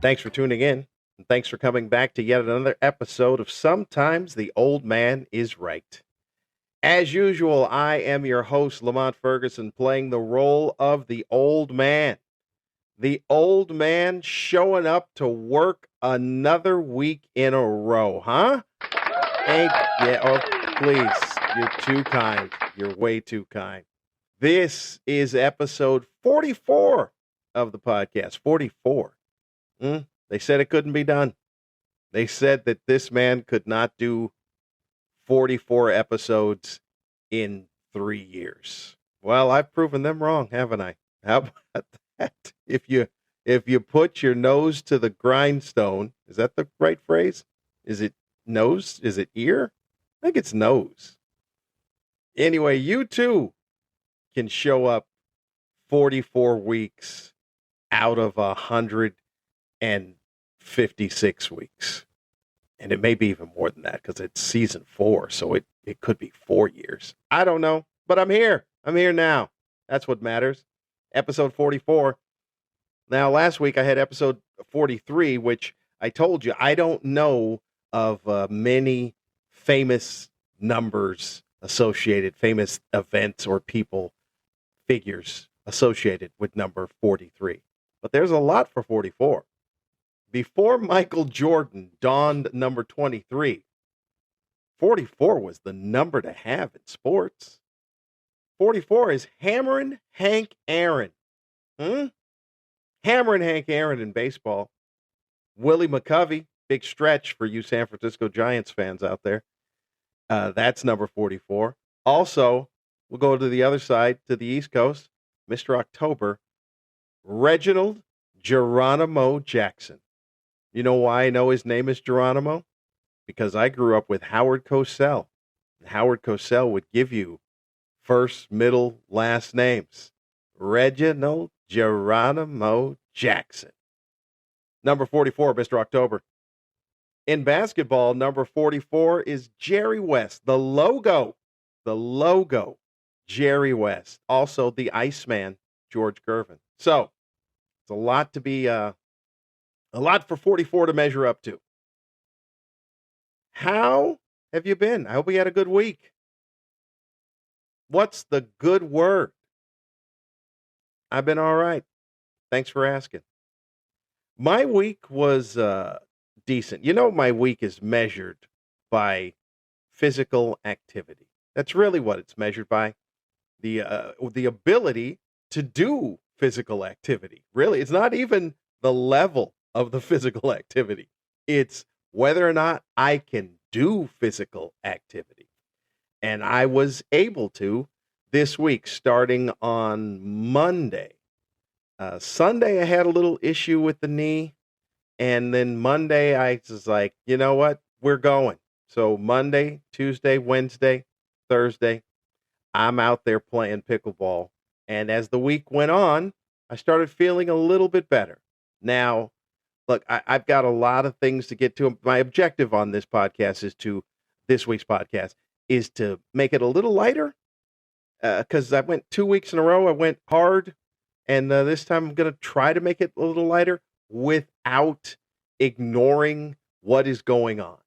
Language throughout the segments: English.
Thanks for tuning in, and thanks for coming back to yet another episode of Sometimes the Old Man is Right. As usual, I am your host, Lamont Ferguson, playing the role of the old man. The old man showing up to work another week in a row, huh? Please, you're too kind. You're way too kind. This is episode 44 of the podcast. 44. They said it couldn't be done. They said that this man could not do 44 episodes in 3 years. Well, I've proven them wrong, haven't I? How about that? If you put your nose to the grindstone, is that the right phrase? Is it nose? Is it ear? I think it's nose. Anyway, you too can show up 44 weeks out of 156 weeks. And it may be even more than that because it's season 4. So it could be 4 years. I don't know, but I'm here. I'm here now. That's what matters. Episode 44. Now, last week I had episode 43, which I told you I don't know of many famous numbers associated, famous events or people, figures associated with number 43. But there's a lot for 44. Before Michael Jordan donned number 23, 44 was the number to have in sports. 44 is Hammerin' Hank Aaron. Hammerin' Hank Aaron in baseball. Willie McCovey, big stretch for you San Francisco Giants fans out there. That's number 44. Also, we'll go to the other side, to the East Coast. Mr. October, Reginald Geronimo Jackson. You know why I know his name is Geronimo? Because I grew up with Howard Cosell. Howard Cosell would give you first, middle, last names. Reginald Geronimo Jackson. Number 44, Mr. October. In basketball, number 44 is Jerry West. The logo, Jerry West. Also, the Iceman, George Gervin. So, it's a lot to be, a lot for 44 to measure up to. How have you been? I hope you had a good week. What's the good word? I've been all right. Thanks for asking. My week was decent. You know, my week is measured by physical activity. That's really what it's measured by. The ability to do physical activity. Really, it's not even the level of the physical activity. It's whether or not I can do physical activity. And I was able to this week, starting on Monday. Sunday, I had a little issue with the knee. And then Monday, I was like, you know what? We're going. So Monday, Tuesday, Wednesday, Thursday, I'm out there playing pickleball. And as the week went on, I started feeling a little bit better. Now, look, I've got a lot of things to get to. My objective on this podcast this week's podcast is to make it a little lighter. Because I went 2 weeks in a row. I went hard. And this time I'm going to try to make it a little lighter without ignoring what is going on.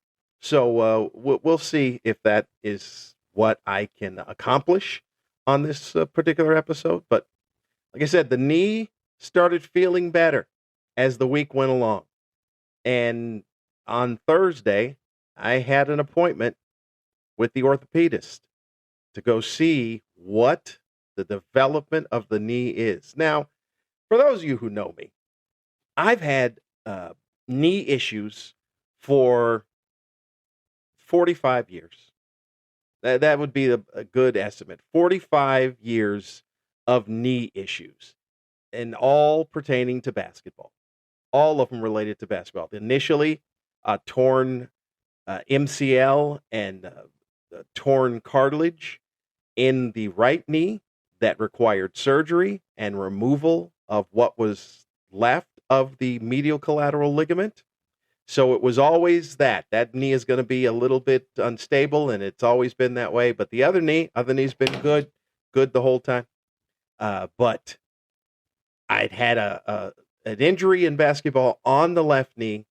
So we'll see if that is what I can accomplish on this particular episode. But like I said, the knee started feeling better as the week went along. And on Thursday, I had an appointment with the orthopedist to go see what the development of the knee is. Now, for those of you who know me, I've had knee issues for 45 years. That would be a good estimate. 45 years of knee issues, and all pertaining to basketball. All of them related to basketball. Initially, a torn MCL and torn cartilage in the right knee that required surgery and removal of what was left of the medial collateral ligament. So it was always that knee is going to be a little bit unstable, and it's always been that way. But the other knee's been good the whole time. But I'd had an injury in basketball on the left knee,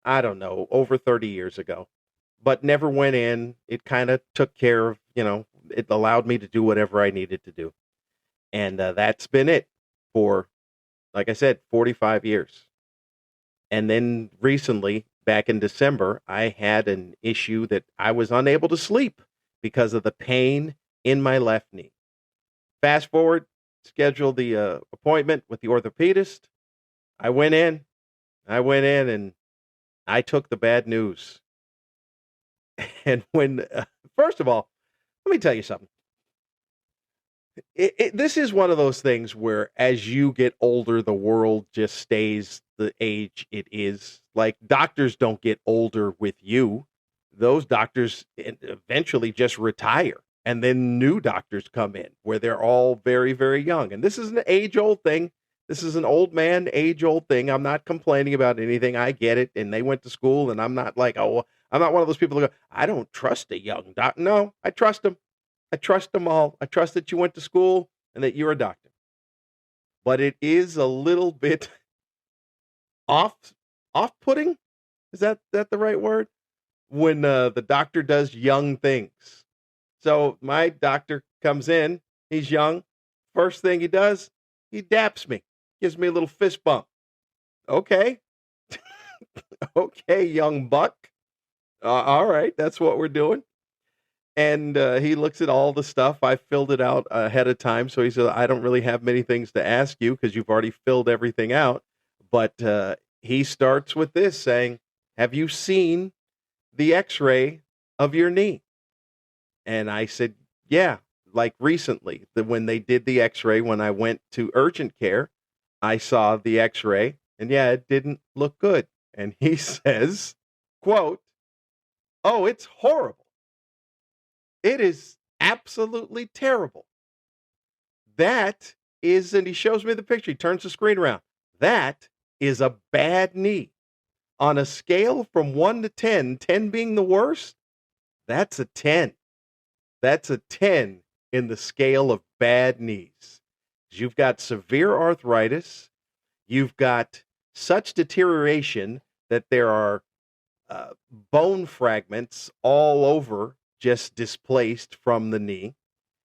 I don't know, over 30 years ago, but never went in. It kind of took care of, it allowed me to do whatever I needed to do. And that's been it for, like I said, 45 years. And then recently, back in December, I had an issue that I was unable to sleep because of the pain in my left knee. Fast forward, scheduled the appointment with the orthopedist. I went in and I took the bad news. And first of all, let me tell you something. This is one of those things where as you get older, the world just stays the age it is. Like, doctors don't get older with you. Those doctors eventually just retire. And then new doctors come in where they're all very, very young. And this is an age-old thing. This is an old man, age-old thing. I'm not complaining about anything. I get it. And they went to school, and I'm not like, I'm not one of those people who go, I don't trust a young doctor. No, I trust them. I trust them all. I trust that you went to school and that you're a doctor. But it is a little bit off-putting. Is that the right word? When the doctor does young things. So my doctor comes in. He's young. First thing he does, he daps me. Gives me a little fist bump. Okay. Okay, young buck. All right, that's what we're doing. And he looks at all the stuff. I filled it out ahead of time. So he said, I don't really have many things to ask you because you've already filled everything out. But he starts with this saying, have you seen the x-ray of your knee? And I said, yeah, like recently, when they did the x-ray, when I went to urgent care, I saw the x-ray and yeah, it didn't look good. And he says, quote, oh, it's horrible. It is absolutely terrible. That is, and he shows me the picture. He turns the screen around. That is a bad knee. On a scale from 1 to 10, 10 being the worst, that's a 10. That's a 10 in the scale of bad knees. You've got severe arthritis. You've got such deterioration that there are bone fragments all over, just displaced from the knee.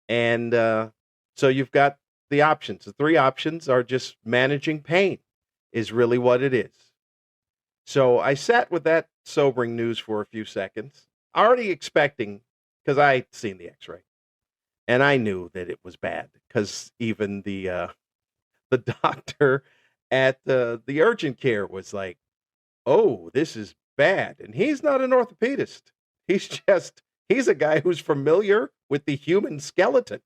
And so you've got the options. The three options are just managing pain is really what it is. So I sat with that sobering news for a few seconds, already expecting, because I had seen the x-ray, and I knew that it was bad, because even the doctor at the urgent care was like, oh, this is bad. And he's not an orthopedist. He's a guy who's familiar with the human skeleton.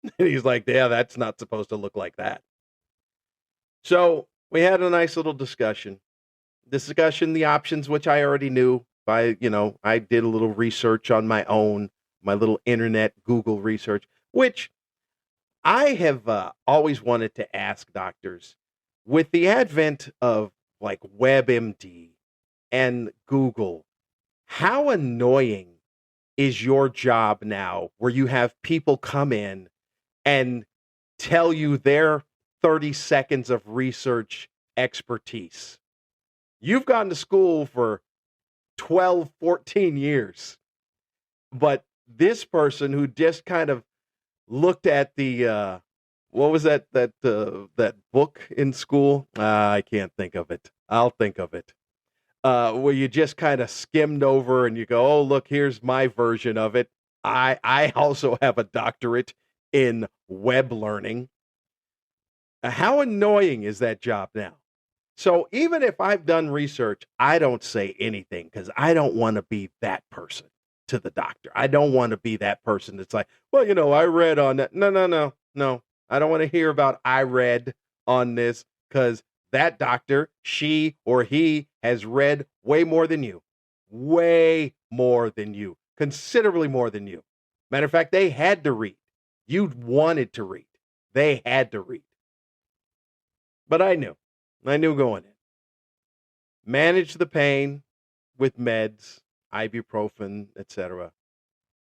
And he's like, yeah, that's not supposed to look like that. So we had a nice little discussion, the options, which I already knew I did a little research on my own, my little internet Google research, which I have always wanted to ask doctors. With the advent of like WebMD and Google, how annoying is your job now where you have people come in and tell you their 30 seconds of research expertise? You've gone to school for 12, 14 years, but this person who just kind of looked at the, what was that book in school? I can't think of it. I'll think of it. Where you just kind of skimmed over and you go, oh, look, here's my version of it. I also have a doctorate in web learning. How annoying is that job now? So even if I've done research, I don't say anything because I don't want to be that person to the doctor. I don't want to be that person that's like, well, I read on that. No. I don't want to hear about I read on this, because that doctor, she or he, has read way more than you. Way more than you. Considerably more than you. Matter of fact, they had to read. You wanted to read. They had to read. But I knew going in. Manage the pain with meds, ibuprofen, etc.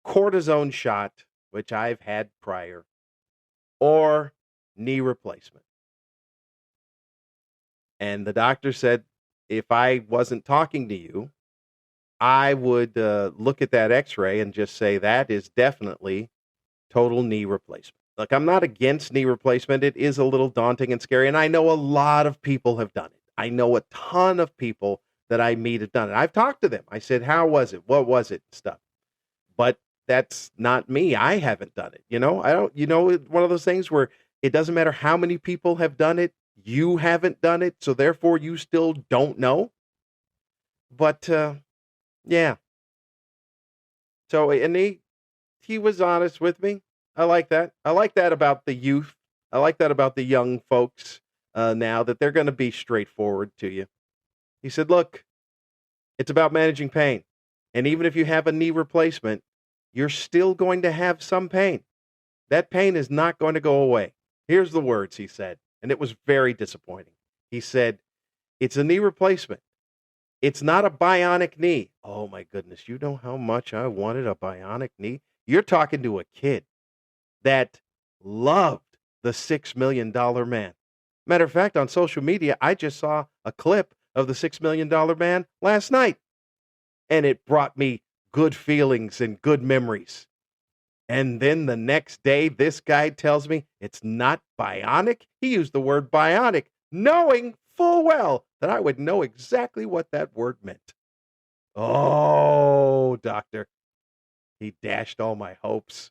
Cortisone shot, which I've had prior, or knee replacement. And the doctor said, if I wasn't talking to you, I would look at that x-ray and just say that is definitely total knee replacement. Look, I'm not against knee replacement. It is a little daunting and scary. And I know a lot of people have done it. I know a ton of people that I meet have done it. I've talked to them. I said, how was it? What was it? Stuff. But that's not me. I haven't done it. I don't, one of those things where it doesn't matter how many people have done it. You haven't done it. So therefore you still don't know. But, yeah. So, and he was honest with me. I like that. I like that about the youth. I like that about the young folks now, that they're going to be straightforward to you. He said, look, it's about managing pain. And even if you have a knee replacement, you're still going to have some pain. That pain is not going to go away. Here's the words he said, and it was very disappointing. He said, it's a knee replacement. It's not a bionic knee. Oh my goodness. You know how much I wanted a bionic knee? You're talking to a kid that loved the $6 million man. Matter of fact, on social media, I just saw a clip of the $6 million man last night, and it brought me good feelings and good memories. And then the next day, this guy tells me it's not bionic. He used the word bionic, knowing full well that I would know exactly what that word meant. Oh, doctor. He dashed all my hopes.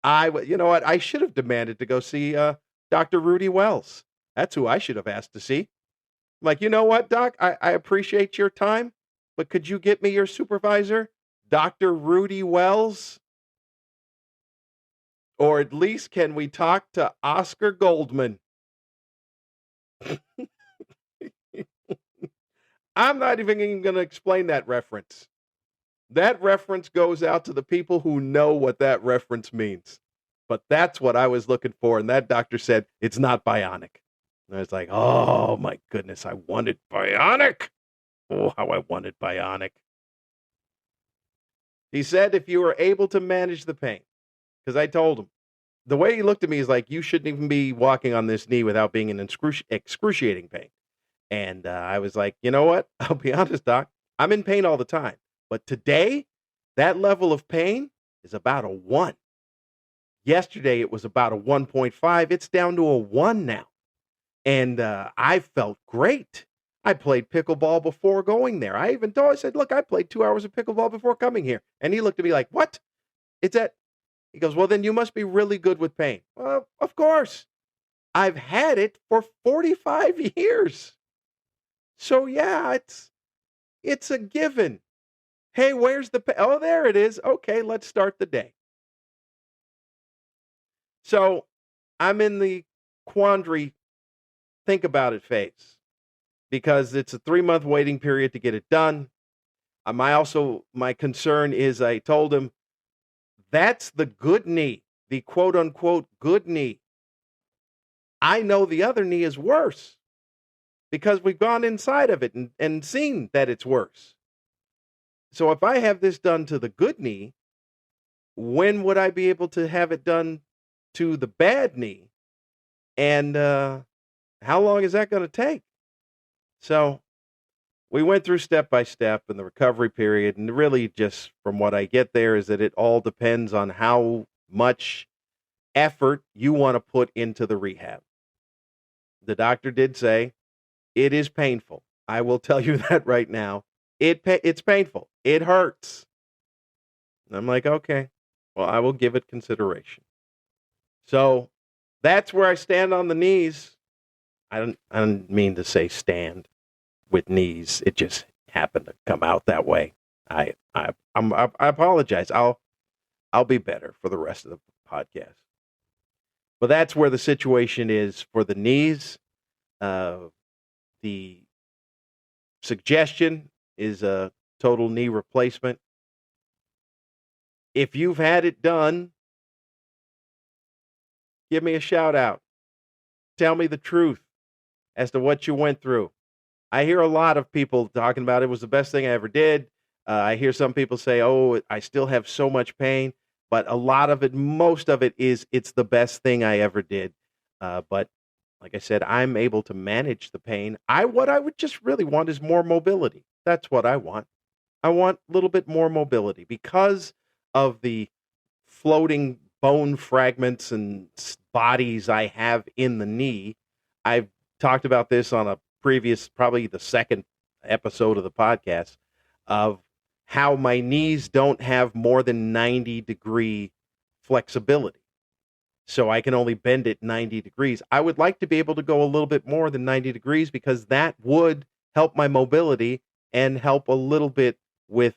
You know what? I should have demanded to go see Dr. Rudy Wells. That's who I should have asked to see. Like, you know what, Doc? I appreciate your time, but could you get me your supervisor, Dr. Rudy Wells? Or at least can we talk to Oscar Goldman? I'm not even going to explain that reference. That reference goes out to the people who know what that reference means. But that's what I was looking for. And that doctor said, it's not bionic. And I was like, oh my goodness, I wanted bionic. Oh, how I wanted bionic. He said, if you were able to manage the pain, because I told him, the way he looked at me is like, you shouldn't even be walking on this knee without being in excruciating pain. And I was like, you know what? I'll be honest, Doc. I'm in pain all the time. But today, that level of pain is about a 1. Yesterday, it was about a 1.5. It's down to a 1 now. And I felt great. I played pickleball before going there. I said, look, I played 2 hours of pickleball before coming here. And he looked at me like, what? It's that. He goes, well, then you must be really good with pain. Well, of course. I've had it for 45 years. So, yeah, it's a given. Hey, where's the pain? Oh, there it is. Okay, let's start the day. So I'm in the quandary, think about it phase, because it's a 3-month waiting period to get it done. My concern is, I told him, that's the good knee, the quote unquote good knee. I know the other knee is worse because we've gone inside of it and seen that it's worse. So if I have this done to the good knee, when would I be able to have it done to the bad knee? And how long is that going to take? So we went through step by step in the recovery period. And really just from what I get there is that it all depends on how much effort you want to put into the rehab. The doctor did say it is painful. I will tell you that right now. It's painful. It hurts. And I'm like, okay, well, I will give it consideration. So that's where I stand on the knees. I don't mean to say stand with knees. It just happened to come out that way. I apologize. I'll be better for the rest of the podcast. But that's where the situation is for the knees. The suggestion is a total knee replacement. If you've had it done, give me a shout out. Tell me the truth as to what you went through. I hear a lot of people talking about it was the best thing I ever did. I hear some people say, oh, I still have so much pain. But a lot of it, most of it is, it's the best thing I ever did. But Like I said, I'm able to manage the pain. What I would just really want is more mobility. That's what I want. I want a little bit more mobility because of the floating bone fragments and bodies I have in the knee. I've talked about this on a previous, probably the second episode of the podcast, of how my knees don't have more than 90-degree flexibility. So I can only bend it 90 degrees. I would like to be able to go a little bit more than 90 degrees because that would help my mobility and help a little bit with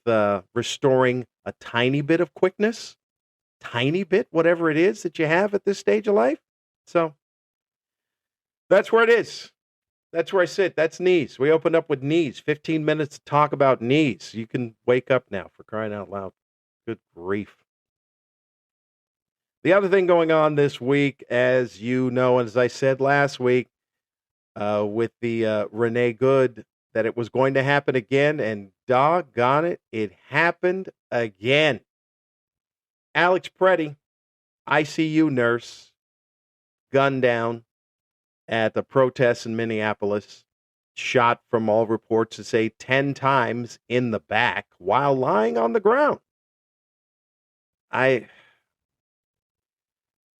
restoring a tiny bit of quickness, tiny bit, whatever it is that you have at this stage of life. So that's where it is. That's where I sit. That's knees. We opened up with knees. 15 minutes to talk about knees. You can wake up now, for crying out loud. Good grief. The other thing going on this week, as you know, and as I said last week, with the Renee Good, that it was going to happen again, and doggone it, it happened again. Alex Preddy, ICU nurse, gunned down at the protests in Minneapolis, shot from all reports to say 10 times in the back while lying on the ground. I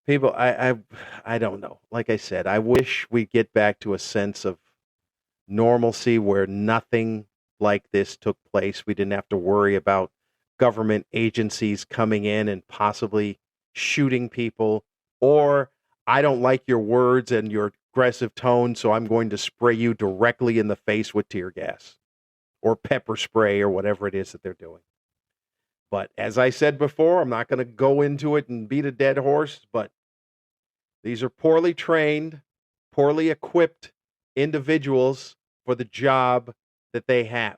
don't know. Like I said, I wish we get back to a sense of normalcy where nothing like this took place. We didn't have to worry about government agencies coming in and possibly shooting people, or I don't like your words and your aggressive tone, so I'm going to spray you directly in the face with tear gas or pepper spray or whatever it is that they're doing. But as I said before, I'm not going to go into it and beat a dead horse, but these are poorly trained, poorly equipped individuals for the job that they have.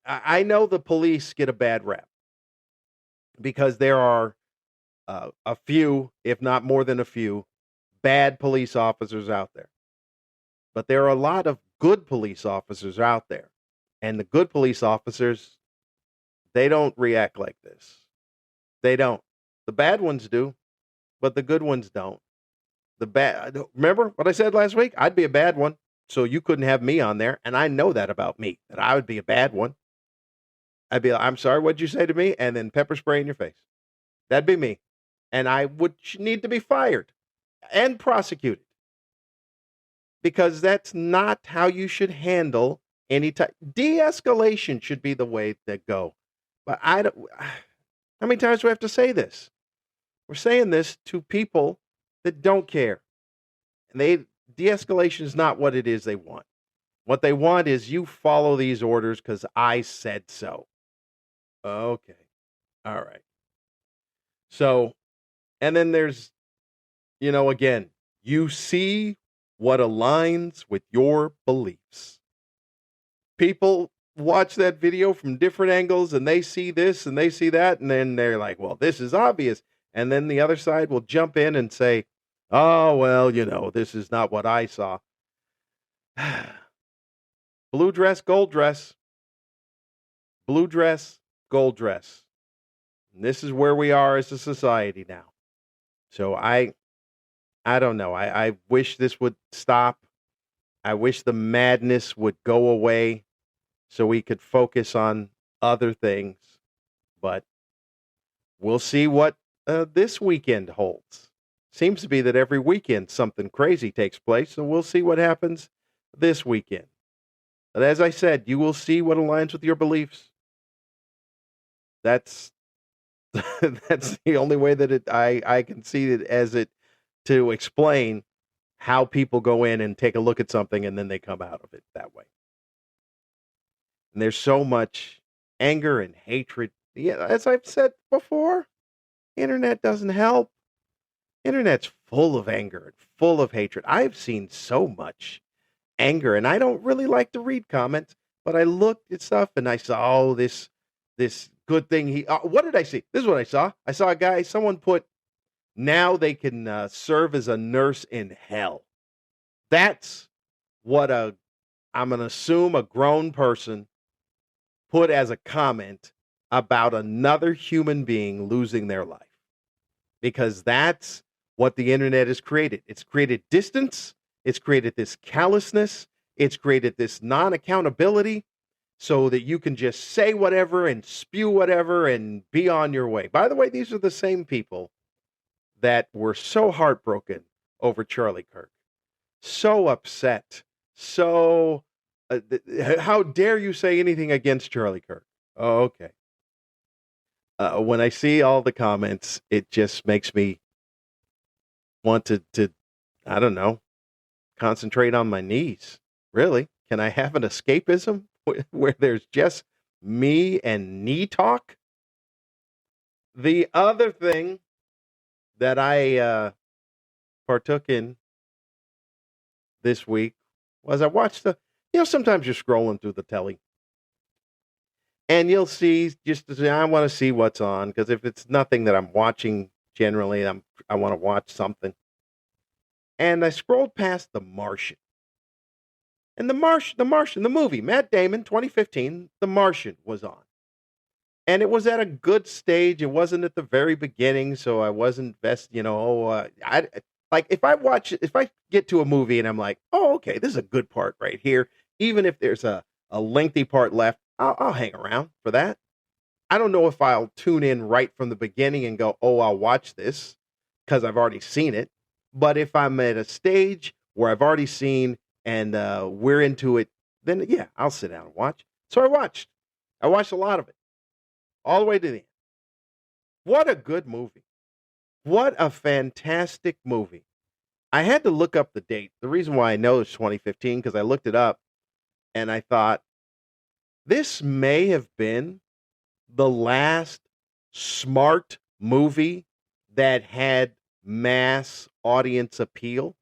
I know the police get a bad rap because there are a few, if not more than a few, bad police officers out there. But there are a lot of good police officers out there. And the good police officers, they don't react like this. They don't. The bad ones do, but the good ones don't. Remember what I said last week? I'd be a bad one, so you couldn't have me on there. And I know that about me, that I would be a bad one. I'd be like, I'm sorry, what'd you say to me? And then pepper spray in your face. That'd be me. And I would need to be fired and prosecuted. Because that's not how you should handle any type. De-escalation should be the way to go. But how many times do we have to say this? We're saying this to people that don't care. And de-escalation is not what it is they want. What they want is you follow these orders because I said so. Okay. All right. So, and then there's, again, you see what aligns with your beliefs. People watch that video from different angles and they see this and they see that, and then they're like, well, this is obvious. And then the other side will jump in and say, oh, well, this is not what I saw. Blue dress, gold dress. Blue dress, gold dress. And this is where we are as a society now. So I don't know. I wish this would stop. I wish the madness would go away so we could focus on other things. But we'll see what this weekend holds. Seems to be that every weekend something crazy takes place, so we'll see what happens this weekend. But as I said, you will see what aligns with your beliefs. That's that's the only way that I can see it as it to explain how people go in and take a look at something and then they come out of it that way. And there's so much anger and hatred. Yeah, as I've said before, internet doesn't help. Internet's full of anger and full of hatred. I've seen so much anger, and I don't really like to read comments, but I looked at stuff and I saw, this good thing. What did I see? This is what I saw. I saw a guy, someone put, now they can serve as a nurse in hell. That's what I'm going to assume a grown person put as a comment about another human being losing their life. Because that's what the internet has created. It's created distance. It's created this callousness. It's created this non-accountability so that you can just say whatever and spew whatever and be on your way. By the way, these are the same people that were so heartbroken over Charlie Kirk, so upset, so how dare you say anything against Charlie Kirk? Oh, okay. When I see all the comments, it just makes me want to I don't know, concentrate on my knees. Really? Can I have an escapism where there's just me and knee talk? The other thing that I partook in this week was I watched sometimes you're scrolling through the telly and you'll see I want to see what's on, because if it's nothing that I'm watching generally, I want to watch something. And I scrolled past The Martian. And The Martian, the movie, Matt Damon, 2015, The Martian was on. And it was at a good stage. It wasn't at the very beginning, so I wasn't if I get to a movie and I'm like, oh, okay, this is a good part right here. Even if there's a lengthy part left, I'll hang around for that. I don't know if I'll tune in right from the beginning and go, oh, I'll watch this because I've already seen it. But if I'm at a stage where I've already seen and we're into it, then yeah, I'll sit down and watch. So I watched a lot of it all the way to the end. What a good movie. What a fantastic movie. I had to look up the date. The reason why I know it's 2015, because I looked it up and I thought, this may have been the last smart movie that had mass audience appeal,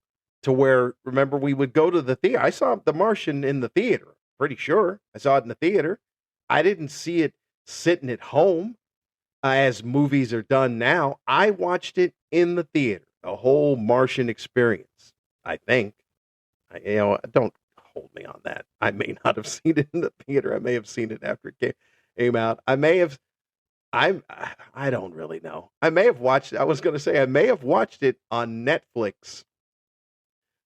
to where, remember, we would go to the theater. I saw The Martian in the theater. Pretty sure I saw it in the theater. I didn't see it sitting at home as movies are done now. I watched it in the theater, the whole Martian experience. I think, don't hold me on that. I may not have seen it in the theater. I may have seen it after it came out. I don't really know. I may have watched it on Netflix.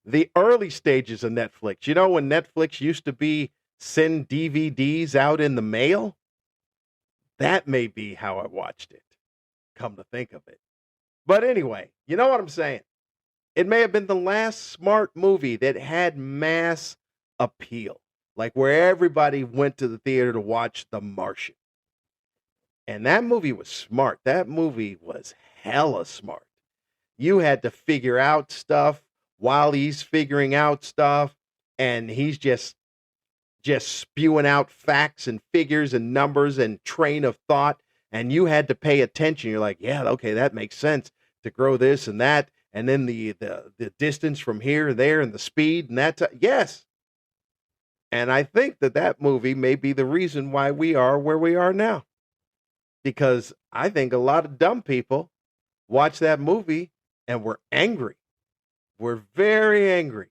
The early stages of Netflix. You know, when Netflix used to send DVDs out in the mail? That may be how I watched it, come to think of it. But anyway, you know what I'm saying? It may have been the last smart movie that had mass appeal, like where everybody went to the theater to watch The Martian. And that movie was smart. That movie was hella smart. You had to figure out stuff while he's figuring out stuff, and he's just spewing out facts and figures and numbers and train of thought, and you had to pay attention. You're like, yeah, okay, that makes sense to grow this and that, and then the distance from here and there and the speed and that. Yes. And I think that movie may be the reason why we are where we are now, because I think a lot of dumb people watch that movie and were angry. We're very angry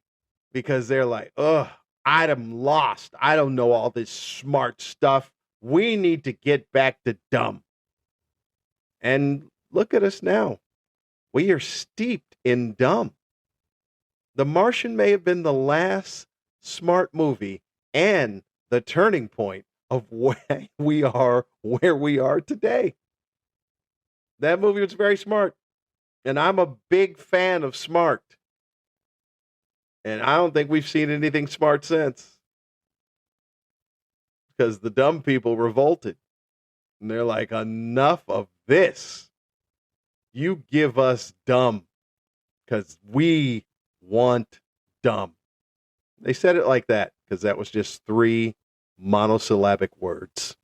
because they're like, ugh, I'm lost. I don't know all this smart stuff. We need to get back to dumb. And look at us now. We are steeped in dumb. The Martian may have been the last smart movie and the turning point of where we are today. That movie was very smart. And I'm a big fan of smart. And I don't think we've seen anything smart since. Because the dumb people revolted. And they're like, enough of this. You give us dumb. Because we want dumb. They said it like that because that was just 3 monosyllabic words.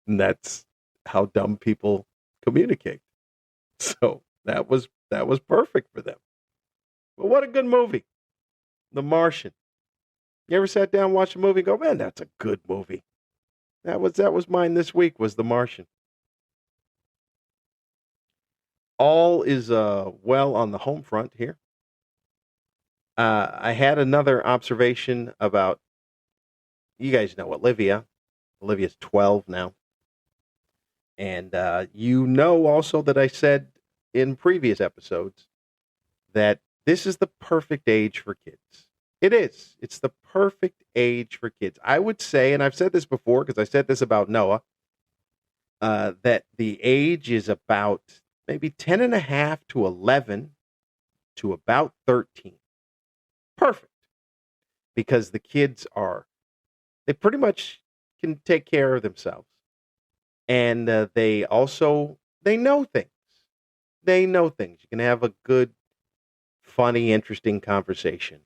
And that's how dumb people communicate. So that was perfect for them. But what a good movie. The Martian. You ever sat down and watched a movie and go, man, that's a good movie. That was mine this week, was The Martian. All is well on the home front here. I had another observation about, you guys know Olivia. Olivia's 12 now. And you know also that I said in previous episodes that this is the perfect age for kids. It is. It's the perfect age for kids. I would say, and I've said this before because I said this about Noah, that the age is about maybe 10 and a half to 11 to about 13. Perfect. Because the kids they pretty much can take care of themselves. And they know things. They know things. You can have a good, funny, interesting conversation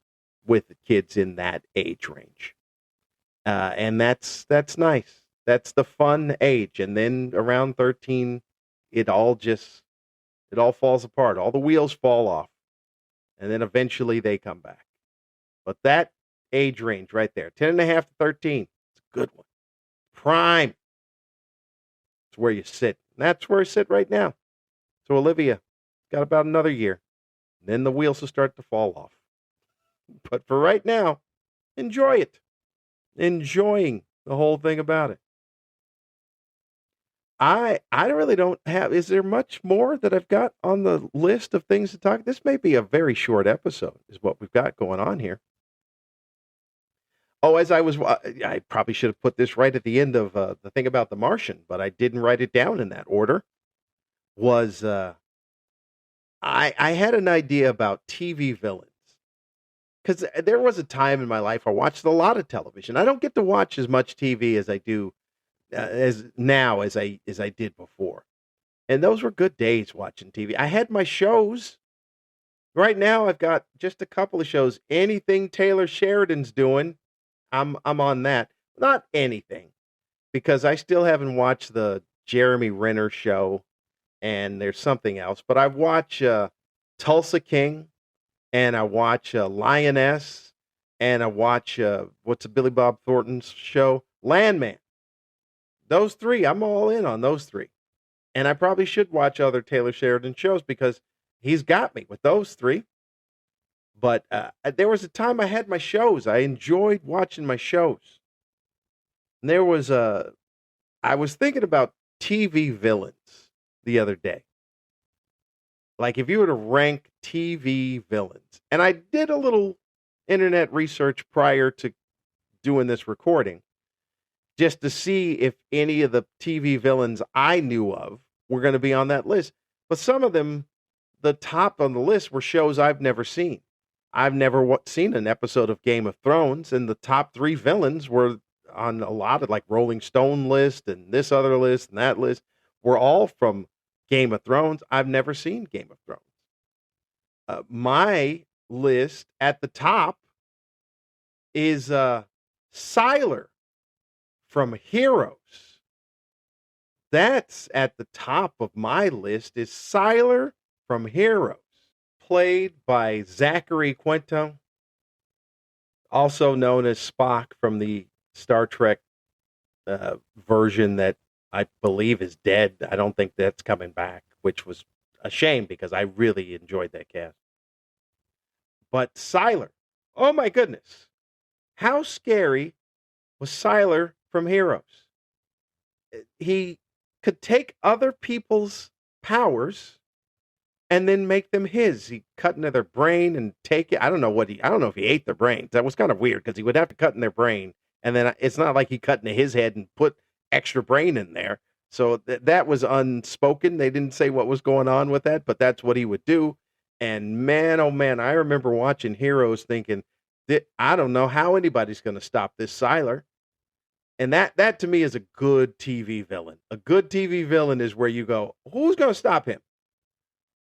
with the kids in that age range. And that's nice. That's the fun age. And then around 13, it all falls apart. All the wheels fall off. And then eventually they come back. But that age range right there, 10 and a half to 13, it's a good one. Prime. It's where you sit. And that's where I sit right now. So Olivia got about another year. Then the wheels will start to fall off. But for right now, enjoy it. Enjoying the whole thing about it. I really don't have, is there much more that I've got on the list of things to talk? This may be a very short episode is what we've got going on here. Oh, I probably should have put this right at the end of the thing about the Martian, but I didn't write it down in that order. I had an idea about TV villains. Because there was a time in my life I watched a lot of television. I don't get to watch as much TV as I do as I did before. And those were good days watching TV. I had my shows. Right now I've got just a couple of shows. Anything Taylor Sheridan's doing, I'm on that. Not anything, because I still haven't watched the Jeremy Renner show, and there's something else. But I watch Tulsa King, and I watch Lioness, and I watch what's Billy Bob Thornton's show, Landman. Those three, I'm all in on those three. And I probably should watch other Taylor Sheridan shows because he's got me with those three. But there was a time I had my shows. I enjoyed watching my shows. And I was thinking about TV villains the other day. Like if you were to rank TV villains, and I did a little internet research prior to doing this recording, just to see if any of the TV villains I knew of were going to be on that list. But some of them, the top on the list were shows I've never seen. I've never seen an episode of Game of Thrones, and the top three villains were on a lot of like Rolling Stone list and this other list and that list were all from Game of Thrones. I've never seen Game of Thrones. My list at the top is Siler from Heroes. That's at the top of my list is Siler from Heroes, played by Zachary Quinto, also known as Spock from the Star Trek version that I believe is dead. I don't think that's coming back, which was a shame because I really enjoyed that cast. But Siler, oh my goodness, how scary was Siler from Heroes? He could take other people's powers and then make them his. He cut into their brain and take it. I don't know if he ate their brains. That was kind of weird because he would have to cut in their brain. And then it's not like he cut into his head and put extra brain in there. So that was unspoken. They didn't say what was going on with that, but that's what he would do. And man, oh man, I remember watching Heroes thinking, I don't know how anybody's going to stop this Siler. And that to me is a good TV villain. A good TV villain is where you go, who's going to stop him?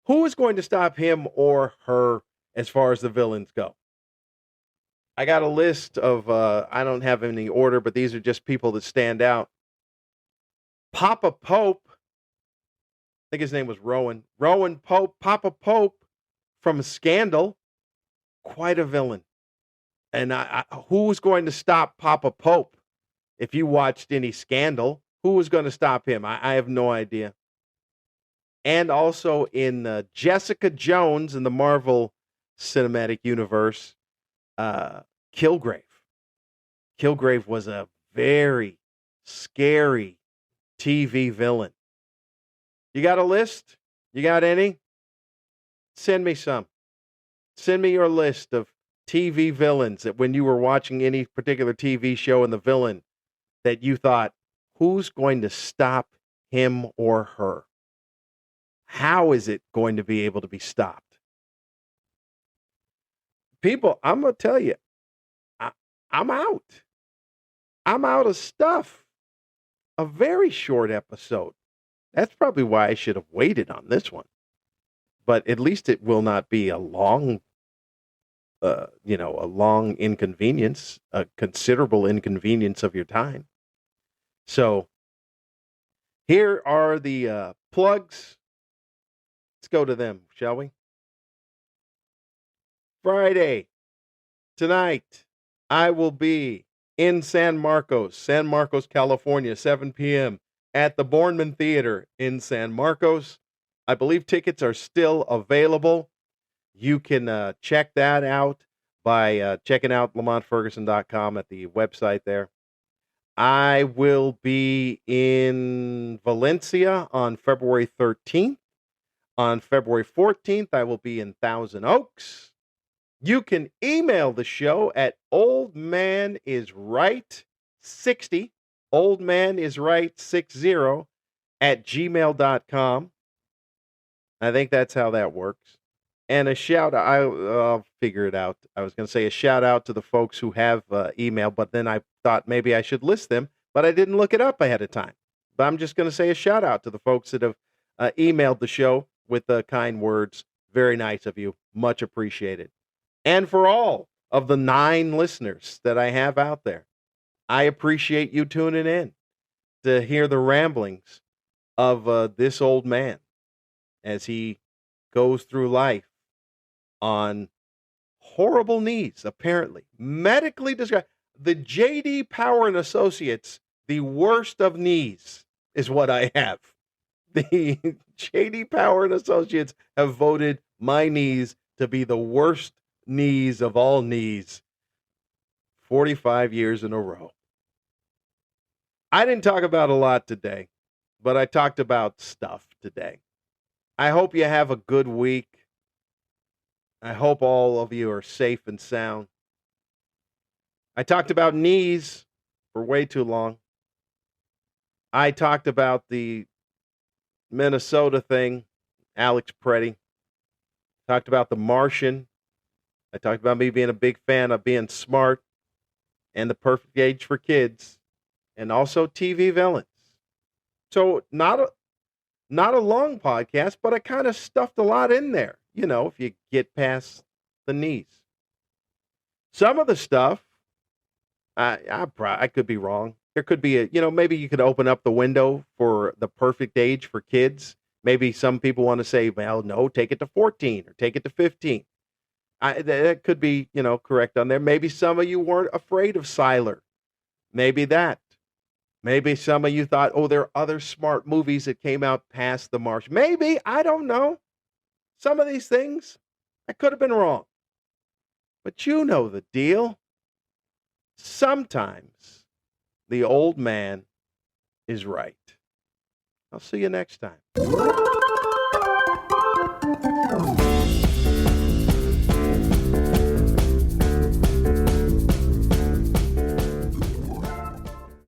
Who is going to stop him or her as far as the villains go? I got a list of, I don't have any order, but these are just people that stand out. Papa Pope, I think his name was Rowan. Rowan Pope, Papa Pope from Scandal, quite a villain. And who was going to stop Papa Pope? If you watched any Scandal, who was going to stop him? I have no idea. And also in Jessica Jones in the Marvel Cinematic Universe, Kilgrave. Kilgrave was a very scary TV villain. You got a list? You got any? Send me some. Send me your list of TV villains that when you were watching any particular TV show and the villain that you thought, who's going to stop him or her? How is it going to be able to be stopped? People, I'm going to tell you, I'm out. I'm out of stuff. A very short episode. That's probably why I should have waited on this one. But at least it will not be a long, a long inconvenience, a considerable inconvenience of your time. So here are the plugs. Let's go to them, shall we? Friday, tonight, I will be in San Marcos, California, 7 p.m. at the Bornman Theater in San Marcos. I believe tickets are still available. You can check that out by checking out lamontferguson.com at the website there. I will be in Valencia on February 13th. On February 14th, I will be in Thousand Oaks. You can email the show at oldmanisright60, oldmanisright60 at gmail.com. I think that's how that works. And a shout out, I'll figure it out. I was going to say a shout out to the folks who have email, but then I thought maybe I should list them, but I didn't look it up ahead of time. But I'm just going to say a shout out to the folks that have emailed the show with kind words. Very nice of you. Much appreciated. And for all of the 9 listeners that I have out there, I appreciate you tuning in to hear the ramblings of this old man as he goes through life on horrible knees, apparently. Medically described. The J.D. Power and Associates, the worst of knees, is what I have. The J.D. Power and Associates have voted my knees to be the worst knees of all knees 45 years in a row. I didn't talk about a lot today, but I talked about stuff today. I hope you have a good week. I hope all of you are safe and sound. I talked about knees for way too long. I talked about the Minnesota thing, Alex Preddy. Talked about the Martian. I talked about me being a big fan of being smart and the perfect age for kids, and also TV villains. So not a long podcast, but I kind of stuffed a lot in there, if you get past the knees. Some of the stuff, I could be wrong. There could be maybe you could open up the window for the perfect age for kids. Maybe some people want to say, well, no, take it to 14 or take it to 15. That could be, correct on there. Maybe some of you weren't afraid of Siler. Maybe that. Maybe some of you thought, oh, there are other smart movies that came out past The Martian. Maybe, I don't know. Some of these things, I could have been wrong. But you know the deal. Sometimes the old man is right. I'll see you next time.